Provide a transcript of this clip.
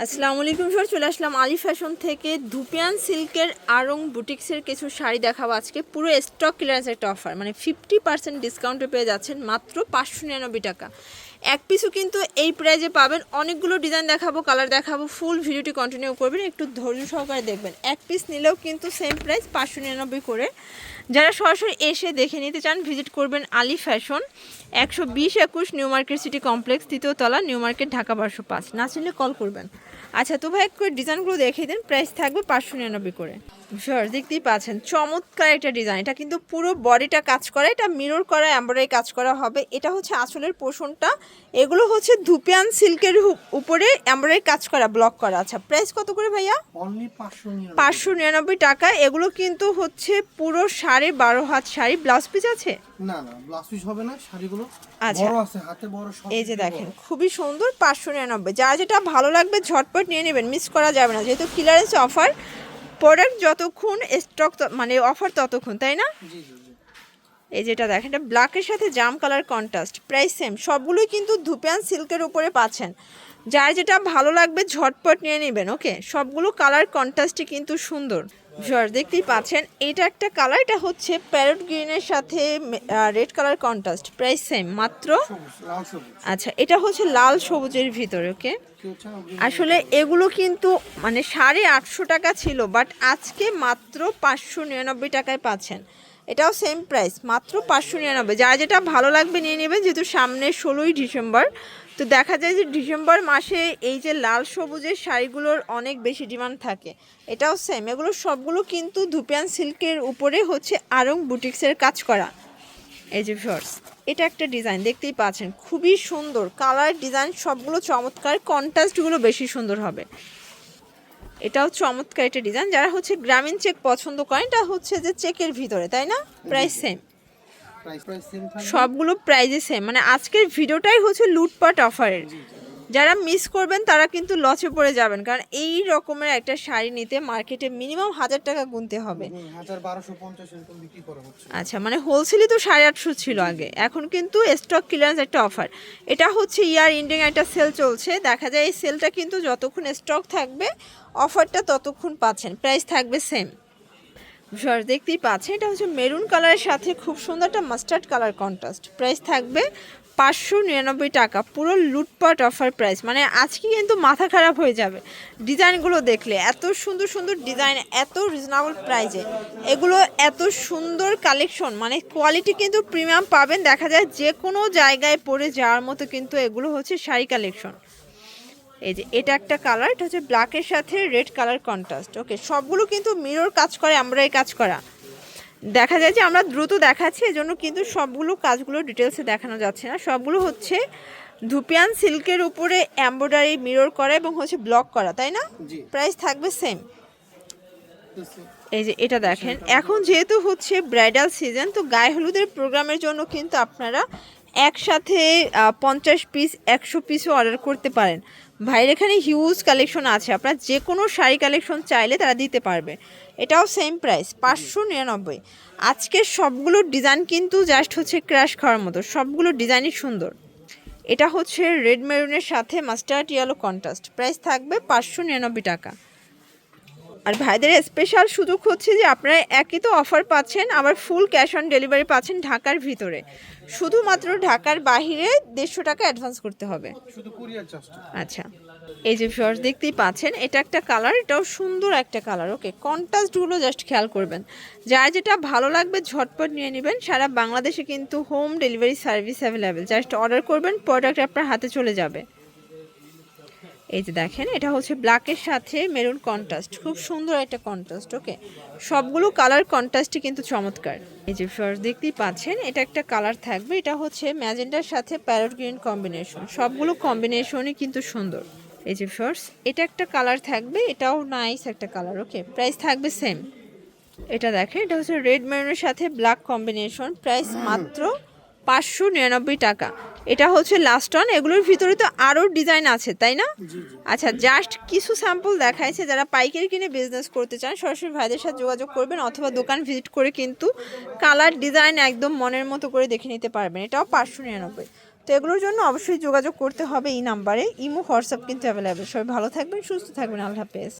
আসসালামু আলাইকুম স্যার, চলে আসলাম আলি ফ্যাশন থেকে ধুপিয়ান সিল্কের আরং বুটিক্সের কিছু শাড়ি দেখাবো আজকে। পুরো স্টক ক্লিয়ারেন্স একটা অফার, মানে 50% ডিসকাউন্টে পেয়ে যাচ্ছেন মাত্র 599 টাকা। এক পিসও কিন্তু এই প্রাইজে পাবেন। অনেকগুলো ডিজাইন দেখাবো, কালার দেখাবো, ফুল ভিডিওটি কন্টিনিউ করবেন, একটু ধৈর্য সহকারে দেখবেন। এক পিস নিলেও কিন্তু সেম প্রাইস 599 করে। যারা সরাসরি এসে দেখে নিতে চান ভিজিট করবেন Ali Fashion, 120-21 New Market City Complex, তৃতীয় তলা, নিউ মার্কেট, ঢাকা 1205। না চিনলে কল করবেন। আচ্ছা, তো ভাই করে ডিজাইনগুলো দেখিয়ে দিন। প্রাইস থাকবে 599 করে। শিওর, দেখতেই পাচ্ছেন চমৎকার একটা ডিজাইন। এটা কিন্তু পুরো বডিটা কাজ করা, এটা মিরর করা, এমব্রয়ডারি কাজ করা হবে। এটা হচ্ছে আঁচলের পোর্শনটা। এগুলো হচ্ছে ধুপিয়ান সিল্কের উপরে এমব্রয়ডারি কাজ করা, ব্লক করা। আচ্ছা, প্রাইস কত করে ভাইয়া? অনলি 599 টাকা। এগুলো কিন্তু হচ্ছে পুরো 12.5 হাত শাড়ি। ব্লাউজ পিস আছে? না না, ব্লাউজ পিস হবে না, শাড়িগুলো আচ্ছা, বড় আছে, হাতে বড় সব। এই যে দেখেন খুবই সুন্দর। 599। যার যেটা ভালো লাগবে ঝটপট নিয়ে নেবেন, মিস করা যাবে না, যেহেতু ক্লিয়ারেন্স অফার। প্রোডাক্ট যতক্ষণ স্টক মানে অফার ততক্ষণ, তাই না? জি জি জি। এই যেটা দেখেন, এটা ব্ল্যাকের সাথে জাম কালার কন্ট্রাস্ট। প্রাইস সেম, সবগুলোই কিন্তু ধুপিয়ান সিল্কের উপরে পাচ্ছেন। যার যেটা ভালো লাগবে ঝটপট নিয়ে নেবেন। ওকে, সবগুলো কালার কন্ট্রাস্টই কিন্তু সুন্দর। জর, দেখতেই পাচ্ছেন এটা একটা কালার, এটা হচ্ছে প্যারট গ্রিনের সাথে red colour contrast. Price same, মাত্র। লাল সবুজ। আচ্ছা, এটা হচ্ছে লাল সবুজের ভিতরে। ওকে, আসলে এগুলো কিন্তু মানে 850 টাকা ছিল, বাট আজকে মাত্র 599 টাকায় পাচ্ছেন। এটাও সেম প্রাইস, মাত্র 599। যার যেটা ভালো লাগবে নিয়ে নেবেন, যেহেতু সামনে 16ই ডিসেম্বর। তো দেখা যায় যে ডিসেম্বর মাসে এই যে লাল সবুজের শাড়িগুলোর অনেক বেশি ডিমান্ড থাকে। এটাও সেম, এগুলো সবগুলো কিন্তু ধুপিয়ান সিল্কের উপরে হচ্ছে আরং বুটিক্সের কাজ করা। এই যে ভিউয়ার্স, এটা একটা ডিজাইন দেখতেই পাচ্ছেন, খুবই সুন্দর কালার, ডিজাইন সবগুলো চমৎকার, কন্ট্রাস্টগুলো বেশি সুন্দর হবে। এটাও চমৎকার একটা ডিজাইন। যারা হচ্ছে গ্রামীণ চেক পছন্দ করেন, এটা হচ্ছে যে চেকের ভিতরে, তাই না? প্রাইস সেম, প্রাইস সেম থাকবে, সবগুলো প্রাইজে সেম। মানে আজকের ভিডিওটাই হচ্ছে লুটপাট অফারের। যারা মিস করবেন তারা কিন্তু লসে পড়ে যাবেন, কারণ এই রকমের একটা শাড়ি নিতে মার্কেটে মিনিমাম 1000 টাকা গুনতে হবে। 1250 এরকম বিক্রি করা হচ্ছে। আচ্ছা, মানে হোলসেলই তো 850 ছিল আগে, এখন কিন্তু স্টক ক্লিয়ারেন্স একটা অফার। এটা হচ্ছে ইয়ার ইন্ডিং একটা সেল চলছে, দেখা যায় এই সেলটা কিন্তু যতক্ষণ স্টক থাকবে অফারটা ততক্ষণ পাচ্ছেন। প্রাইস থাকবে সেম। ভিউয়ার্স, দেখতেই পাচ্ছেন এটা হচ্ছে মেরুন কালারের সাথে খুব সুন্দর একটা মাস্টার্ড কালার কন্ট্রাস্ট। প্রাইস থাকবে 599 টাকা। পুরো লুটপাট অফার প্রাইস, মানে আজকে কিন্তু মাথা খারাপ হয়ে যাবে ডিজাইনগুলো দেখলে। এত সুন্দর সুন্দর ডিজাইন, এত রিজনেবল প্রাইসে, এগুলো এত সুন্দর কালেকশন, মানে কোয়ালিটি কিন্তু প্রিমিয়াম পাবেন। দেখা যায় যে কোনো জায়গায় পরে যাওয়ার মতো কিন্তু এগুলো হচ্ছে শাড়ি কালেকশন। এই যে এটা একটা কালার, এটা হচ্ছে ব্ল্যাকের সাথে রেড কালার কন্ট্রাস্ট। ওকে, সবগুলো কিন্তু মিরর কাজ করে, এমব্রয়ডারি কাজ করা। দেখা যায় যে আমরা দ্রুত দেখাচ্ছি, এজন্য কিন্তু সবগুলো কাজগুলো ডিটেলসে দেখানো যাচ্ছে না। সবগুলো হচ্ছে ধুপিয়ান সিল্কের উপরে এমব্রয়ডারি, মিরর করা এবং হচ্ছে ব্লক করা, তাই না? প্রাইস থাকবে সেম। এই যে এটা দেখেন, এখন যেহেতু হচ্ছে ব্রাইডাল সিজন, তো গায়ে হলুদের প্রোগ্রামের জন্য কিন্তু আপনারা একসাথে 50 পিস 100 পিসও অর্ডার করতে পারেন। ভাইয়ের এখানে হিউজ কালেকশন আছে, আপনারা যে কোনো শাড়ি কালেকশন চাইলে তারা দিতে পারবে। এটাও সেম প্রাইস, 599। আজকের সবগুলো ডিজাইন কিন্তু জাস্ট হচ্ছে ক্র্যাশ খাওয়ার মতো, সবগুলো ডিজাইনই সুন্দর। এটা হচ্ছে রেড মেরুনের সাথে মাস্টার্ড ইয়েলো কন্ট্রাস্ট। প্রাইস থাকবে 599 টাকা। আর ভাইদের স্পেশাল সুযোগ হচ্ছে যে আপনারা একই তো অফার পাচ্ছেন, আবার ফুল ক্যাশ অন ডেলিভারি পাচ্ছেন ঢাকার ভিতরে। শুধুমাত্র ঢাকার বাইরে 150 টাকা অ্যাডভান্স করতে হবে, শুধু কুরিয়ার চার্জটা। আচ্ছা, এই যে ভিউয়ার্স দেখতেই পাচ্ছেন, এটা একটা কালার, এটাও সুন্দর একটা কালার। ওকে, কন্ট্রাস্টগুলো জাস্ট খেয়াল করবেন। যার যেটা ভালো লাগবে ঝটপট নিয়ে নেবেন। সারা বাংলাদেশে কিন্তু home delivery service available. Just order করবেন, প্রোডাক্ট আপনার হাতে চলে যাবে। এই যে দেখেন, এটা হচ্ছে ব্ল্যাকের সাথে মেরুন কন্ট্রাস্ট, খুব সুন্দর একটা কন্ট্রাস্ট। ওকে, সবগুলো কালার কন্ট্রাস্টই কিন্তু চমৎকার। এই যে ফার্স্ট দেখতেই পাচ্ছেন, এটা একটা কালার থাকবে, এটা হচ্ছে ম্যাজেন্ডার সাথে প্যারট গ্রিন কম্বিনেশন। সবগুলো কম্বিনেশনই কিন্তু সুন্দর। এই যে ফার্স্ট এটা একটা কালার থাকবে, এটাও নাইস একটা কালার। ওকে, প্রাইস থাকবে সেম। এটা দেখেন, এটা হচ্ছে রেড মেরুনের সাথে ব্ল্যাক কম্বিনেশন। প্রাইস মাত্র 599 টাকা। এটা হচ্ছে লাস্ট অন, এগুলোর ভিতরে তো আরও ডিজাইন আছে, তাই না? আচ্ছা, জাস্ট কিছু স্যাম্পল দেখাইছে। যারা পাইকারি কিনে বিজনেস করতে চান সরাসরি ভাইদের সাথে যোগাযোগ করবেন, অথবা দোকান ভিজিট করে কিন্তু কালার ডিজাইন একদম মনের মতো করে দেখে নিতে পারবেন। এটাও 599। তো এগুলোর জন্য অবশ্যই যোগাযোগ করতে হবে এই নাম্বারে। ইমো হোয়াটসঅ্যাপ কিন্তু অ্যাভেলেবেল। সবাই ভালো থাকবেন, সুস্থ থাকবেন, আল্লাহ হাফেজ।